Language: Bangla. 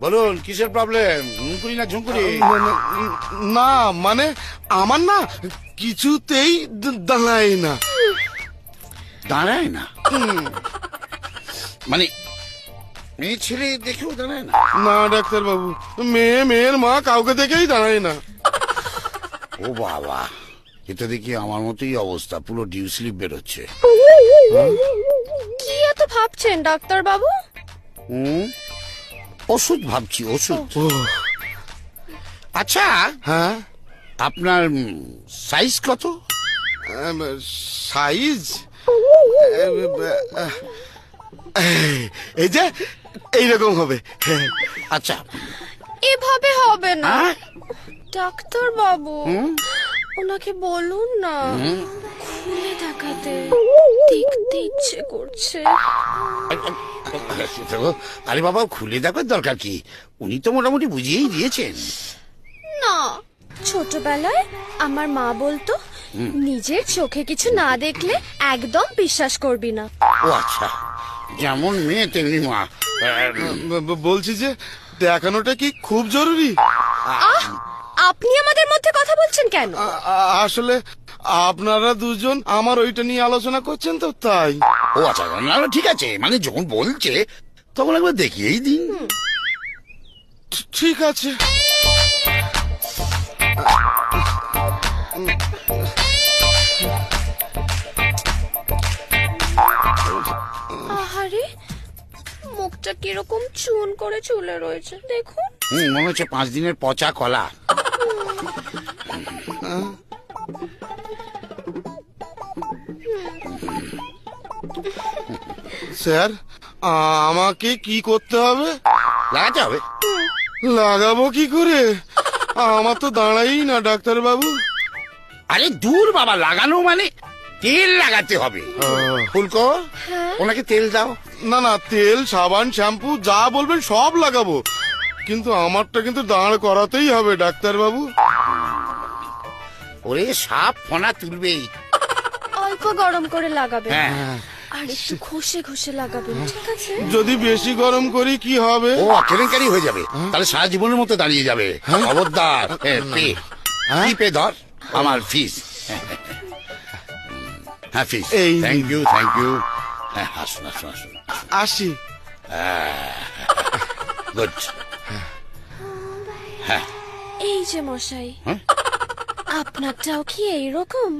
বলুন কিসের প্রবলেম, ঝুঁকুরি না ঝুঁকুরি? না মানে আমার না কিছুতেই দাঁড়ায় না। দাঁড়ায় না মানে মেয়ে ছেলে দেখেও দাঁড়ায় না? না ডাক্তার বাবু, মেয়ের মা কাউকে দেখেই দাঁড়ায় না। ও বাবা, এটা দেখি আমার মতোই অবস্থা, পুরো ডিউ স্লিপ বেরোচ্ছে। কি এত ভাবছেন ডাক্তার বাবু? ওষুধ ভাবছি, ওষুধ। ও আচ্ছা, হ্যাঁ, আপনার সাইজ কত? সাইজ এই যে এইরকম হবে। আচ্ছা, এভাবে হবে না হ্যাঁ? ডাক্তার বাবু, ওনাকে বলুন না খুলে দেখাতে, দেখতে ইচ্ছে করছে। আরে বাবা, খুলে দেখার দরকার কি? উনি তো মোটামুটি বুঝিয়েই দিয়েছেন। না, ছোটবেলায় আমার মা বলতো নিজের চোখে কিছু না দেখলে একদম বিশ্বাস করবি না। ও আচ্ছা, যেমন মেয়ে তেমনি মা। বলছি যে দেখানোটা কি খুব জরুরি? আহ, আপনি আমাদের মধ্যে কথা বলছেন কেন? আসলে আপনারা দুজন আমার ওইটা নিয়ে আলোচনা করছেন তো তাই। ও আচ্ছা, না না, ঠিক আছে, মানে যখন বলছে তখন একবার দেখিয়েই দিন। ঠিক আছে। আহারে, মুখটা কিরকম চুন করে চুলে রয়েছে দেখুন। মনে হচ্ছে 5 দিনের পচা কলা। স্যার, আমাকে কি করতে হবে? লাগাতে হবে। লাগাবো কি করে? আমার তো দাঁড়াই না ডাক্তার বাবু। আরে দূর বাবা, লাগানো মানে তেল লাগাতে হবে। ফুলকো, ওনাকে তেল দাও। না না, তেল সাবান শ্যাম্পু যা বলবেন সব লাগাবো, কিন্তু আমারটা কিন্তু দাঁড় করাতেই হবে ডাক্তার বাবু। ওরে সাপ ফনা তুলবেই। অল্প গরম করে লাগাবেন, হ্যাঁ, আর একটু ঘষে ঘষে লাগাবেন, ঠিক আছে? যদি বেশি গরম করি কি হবে? ও কেলেঙ্কারি হয়ে যাবে, তাহলে সারা জীবনের মতো দাঁড়িয়ে যাবে। খবরদার, কি পে ধর আমার ফিস। হ্যাঁ ফিস, এই। Thank you thank you. হ্যাঁ, আসুন আসুন আসুন। আসি। গুড। হ্যাঁ, এই যে মশাই, হ্যাঁ? আপনারটাও কি এইরকম?